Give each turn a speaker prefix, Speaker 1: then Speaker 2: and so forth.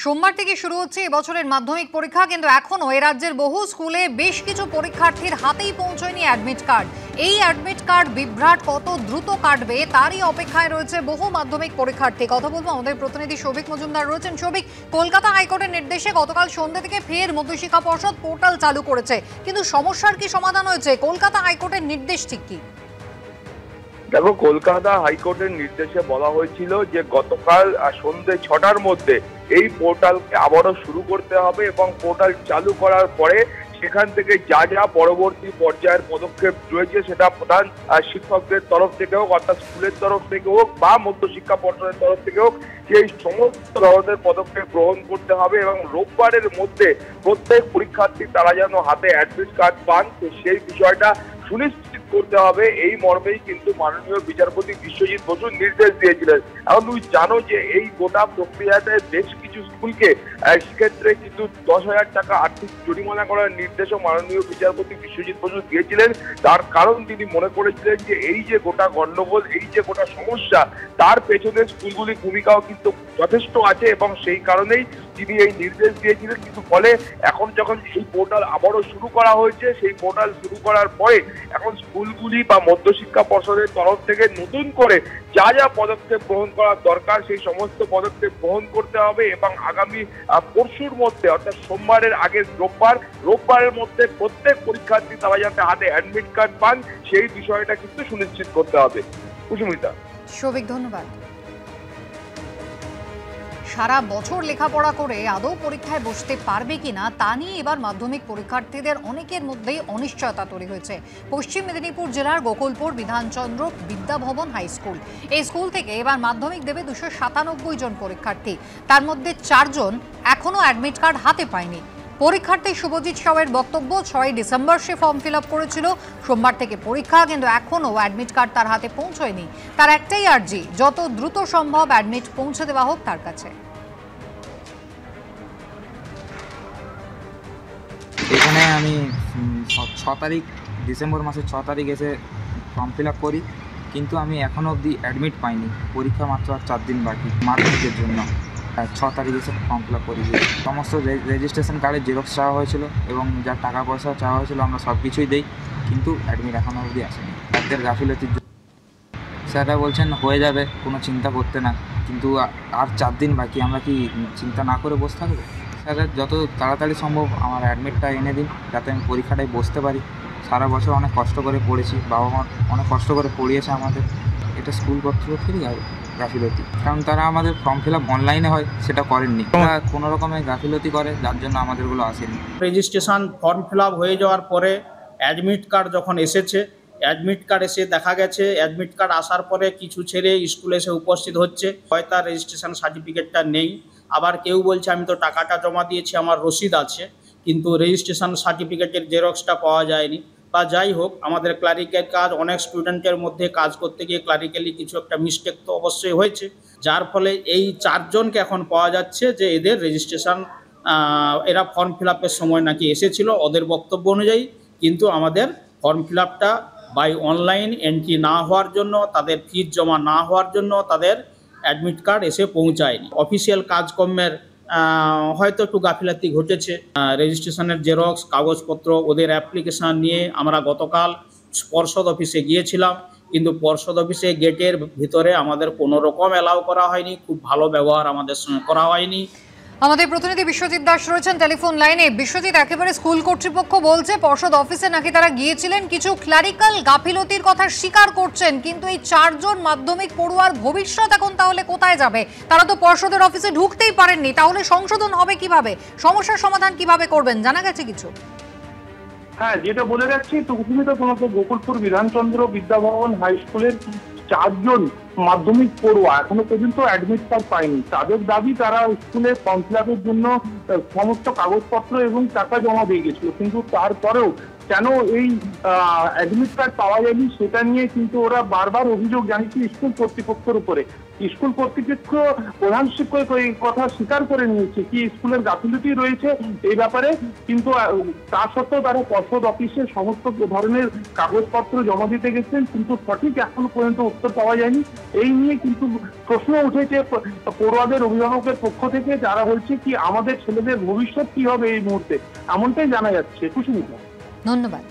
Speaker 1: সোমবার থেকে শুরু হচ্ছে এবছরের মাধ্যমিক পরীক্ষা, কিন্তু এখনো এ রাজ্যের বহু স্কুলে বেশ কিছু পরীক্ষার্থীর হাতেই পৌঁছয়নি অ্যাডমিট কার্ড। এই অ্যাডমিট কার্ড বিভ্রাট কত দ্রুত কাটবে তারই অপেক্ষায় রয়েছে বহু মাধ্যমিক পরীক্ষার্থী। কথা বলবো আমাদের প্রতিনিধি সৌভিক মজুমদার রয়েছেন। সৌভিক, কলকাতা হাইকোর্টের নির্দেশে গতকাল সন্ধ্যা থেকে ফের মধ্যশিক্ষা পর্ষদ পোর্টাল চালু করেছে, কিন্তু সমস্যার কি সমাধান হয়েছে? কলকাতা হাইকোর্টের নির্দেশ ঠিক কি?
Speaker 2: দেখো, কলকাতা হাইকোর্টের নির্দেশে বলা হয়েছিল যে গতকাল সন্ধ্যে 6টার মধ্যে এই পোর্টালকে আবারও শুরু করতে হবে এবং পোর্টাল চালু করার পরে সেখান থেকে যা যা পরবর্তী পর্যায়ের পদক্ষেপ রয়েছে সেটা প্রধান শিক্ষকদের তরফ থেকে হোক, অর্থাৎ স্কুলের তরফ থেকে হোক বা মধ্যশিক্ষা পর্ষদের তরফ থেকে হোক, সেই সমস্ত ধরনের পদক্ষেপ গ্রহণ করতে হবে এবং রোববারের মধ্যে প্রত্যেক পরীক্ষার্থী তারা যেন হাতে অ্যাডমিট কার্ড পান সেই বিষয়টা সুনিশ্চিত করতে হবে। এই মর্মেই কিন্তু মাননীয় বিচারপতি বিশ্বজিৎ বসু নির্দেশ দিয়েছিলেন। এখন তুমি জানো যে এই গোটা প্রক্রিয়াতে বেশ কিছু স্কুলকে সেক্ষেত্রে কিন্তু 10,000 টাকা আর্থিক জরিমানা করার নির্দেশও মাননীয় বিচারপতি বিশ্বজিৎ বসু দিয়েছিলেন। তার কারণ তিনি মনে করেছিলেন যে এই যে গোটা গণ্ডগোল, এই যে গোটা সমস্যা, তার পেছনে স্কুলগুলির ভূমিকাও কিন্তু যথেষ্ট আছে এবং সেই কারণেই তিনি এই নির্দেশ দিয়েছিলেন। কিন্তু ফলে এখন যখন এই পোর্টাল আবারও শুরু করা হয়েছে, সেই পোর্টাল শুরু করার পরে এখন স্কুলগুলি বা মধ্যশিক্ষা পর্ষদের তরফ থেকে নতুন করে যা যা পদক্ষেপ গ্রহণ করার দরকার সেই সমস্ত পদক্ষেপ গ্রহণ করতে হবে এবং আগামী পরশুর মধ্যে, অর্থাৎ সোমবারের আগে রোববারের মধ্যে প্রত্যেক পরীক্ষার্থী তারা যাতে হাতে অ্যাডমিট কার্ড পান সেই বিষয়টা কিন্তু সুনিশ্চিত করতে হবে। কুসুমিতা।
Speaker 1: সৌভিক, ধন্যবাদ। সারা বছর লেখাপড়া করে আদৌ পরীক্ষায় বসতে পারবে কিনা তা নিয়ে এবার মাধ্যমিক পরীক্ষার্থীদের অনেকের মধ্যেই অনিশ্চয়তা তৈরি হয়েছে। পশ্চিম মেদিনীপুর জেলার গোকুলপুর বিধানচন্দ্র বিদ্যাভবন হাই স্কুল, এই স্কুল থেকে এবার মাধ্যমিক দেবে 297 জন পরীক্ষার্থী। তার মধ্যে 4 জন এখনো অ্যাডমিট কার্ড হাতে পায়নি। পরীক্ষার্থী শুভজিৎ সাউয়ের বক্তব্য, 6 ডিসেম্বর সে ফর্ম ফিল আপ করেছিল, সোমবার থেকে পরীক্ষা, কিন্তু এখনো অ্যাডমিট কার্ড তার হাতে পৌঁছয়নি। তার একটাই আর্জি, যত দ্রুত সম্ভব অ্যাডমিট পৌঁছে দেওয়া হোক তার কাছে।
Speaker 3: এখানে আমি 6 তারিখ, ডিসেম্বর মাসের 6 তারিখ এসে ফর্ম ফিল আপ করি, কিন্তু আমি এখনও অবধি অ্যাডমিট পাইনি। পরীক্ষা মাত্র আর 4 দিন বাকি মাধ্যমিকের জন্য। 6 তারিখ এসে ফর্ম ফিল আপ করি। সমস্ত রেজিস্ট্রেশন কার্ডের জেরক্স চাওয়া হয়েছিল এবং যা টাকা পয়সা চাওয়া হয়েছিল আমরা সব কিছুই দিই, কিন্তু অ্যাডমিট এখনও অবধি আসেনি। তাদের গাফিলতির জন্য স্যাররা বলছেন হয়ে যাবে, কোনো চিন্তা করতে না, কিন্তু আর 4 দিন বাকি, আমরা কি চিন্তা না করে বসে থাকবো? স্যারের যত তাড়াতাড়ি সম্ভব আমার অ্যাডমিটটা এনে দিন যাতে আমি পরীক্ষাটায় বসতে পারি। সারা বছর অনেক কষ্ট করে পড়েছি, বাবা মা অনেক কষ্ট করে পড়িয়েছে আমাদের। এটা স্কুল কর্তৃপক্ষেরই গাফিলতি, কারণ তারা আমাদের ফর্ম ফিল আপ অনলাইনে হয় সেটা করেননি, তারা কোনো রকমের গাফিলতি করে, যার জন্য আমাদেরগুলো আসেনি।
Speaker 4: রেজিস্ট্রেশন ফর্ম ফিল আপ হয়ে যাওয়ার পরে অ্যাডমিট কার্ড যখন এসেছে, অ্যাডমিট কার্ড এসে দেখা গেছে অ্যাডমিট কার্ড আসার পরে কিছু ছেলে স্কুলে এসে উপস্থিত হচ্ছে, হয় তার রেজিস্ট্রেশন সার্টিফিকেটটা নেই, আবার কেউ বলছে আমি তো টাকাটা জমা দিয়েছি, আমার রসিদ আছে, কিন্তু রেজিস্ট্রেশন সার্টিফিকেটের জেরক্সটা পাওয়া যায়নি। বা যাই হোক, আমাদের ক্লারিক্যাল কাজ, অনেক স্টুডেন্টের মধ্যে কাজ করতে গিয়ে ক্লারিক্যালি কিছু একটা মিস্টেক তো অবশ্যই হয়েছে, যার ফলে এই 4 জনকে এখন পাওয়া যাচ্ছে যে এদের রেজিস্ট্রেশন, এরা ফর্ম ফিল আপের সময় নাকি এসেছিল ওদের বক্তব্য অনুযায়ী, কিন্তু আমাদের ফর্ম ফিল আপটা বাই অনলাইন এন্ট্রি না হওয়ার জন্য, তাদের ফিজ জমা না হওয়ার জন্য তাদের অ্যাডমিট কার্ড এসে পৌঁছায়নি। অফিসিয়াল কাজকর্মের হয়তো একটু গাফিলতি ঘটেছে। রেজিস্ট্রেশনের জেরক্স, কাগজপত্র, ওদের অ্যাপ্লিকেশান নিয়ে আমরা গতকাল পর্ষদ অফিসে গিয়েছিলাম, কিন্তু পর্ষদ অফিসে গেটের ভিতরে আমাদের কোনো রকম অ্যালাউ করা হয়নি, খুব ভালো ব্যবহার আমাদের সঙ্গে করা হয়নি।
Speaker 1: আমাদের প্রতিনিধি বিশ্বজিৎ দাস রয়েছেন টেলিফোন লাইনে। বিশ্বজিৎ, একেবারে স্কুল কর্তৃপক্ষ বলছে পর্ষদ অফিসে নাকি তারা গিয়েছিলেন, কিছু ক্লারিক্যাল গাফিলতির কথা স্বীকার করছেন, কিন্তু এই 4 জন মাধ্যমিক পড়ুয়ার ভবিষ্যৎ এখন তাহলে কোথায় যাবে? তারা তো পর্ষদের অফিসে ঢুকতেই পারেননি, তাহলে সংশোধন হবে কিভাবে? সমস্যার সমাধান কিভাবে করবেন, জানা গেছে কিছু?
Speaker 5: হ্যাঁ, যেটা বলে যাচ্ছি তুমি তো তোমাকে গোকুলপুর বিধানচন্দ্র বিদ্যাভবন হাই স্কুলের 4 জন মাধ্যমিক পড়ুয়া এখনো পর্যন্ত অ্যাডমিট কার্ড পায়নি। তাদের দাবি তারা স্কুলে ফর্ম ফিল আপের জন্য সমস্ত কাগজপত্র এবং টাকা জমা দিয়ে গেছিল, কিন্তু তারপরেও কেন এই অ্যাডমিট কার্ড পাওয়া যায়নি সেটা নিয়ে কিন্তু ওরা বারবার অভিযোগ জানিয়েছে স্কুল কর্তৃপক্ষের উপরে। স্কুল কর্তৃপক্ষ প্রধান শিক্ষক এই কথা স্বীকার করে নিয়েছে কি স্কুলের গাফিলতি রয়েছে এই ব্যাপারে, কিন্তু তা সত্ত্বেও তারা পর্ষদ অফিসে সমস্ত ধরনের কাগজপত্র জমা দিতে গেছেন, কিন্তু সঠিক এখনো পর্যন্ত উত্তর পাওয়া যায়নি। এই নিয়ে কিন্তু প্রশ্ন উঠেছে পড়ুয়াদের অভিভাবকের পক্ষ থেকে, যারা বলছে কি আমাদের ছেলেদের ভবিষ্যৎ কি হবে এই মুহূর্তে, এমনটাই জানা যাচ্ছে। কুসুমিতা,
Speaker 1: ধন্যবাদ।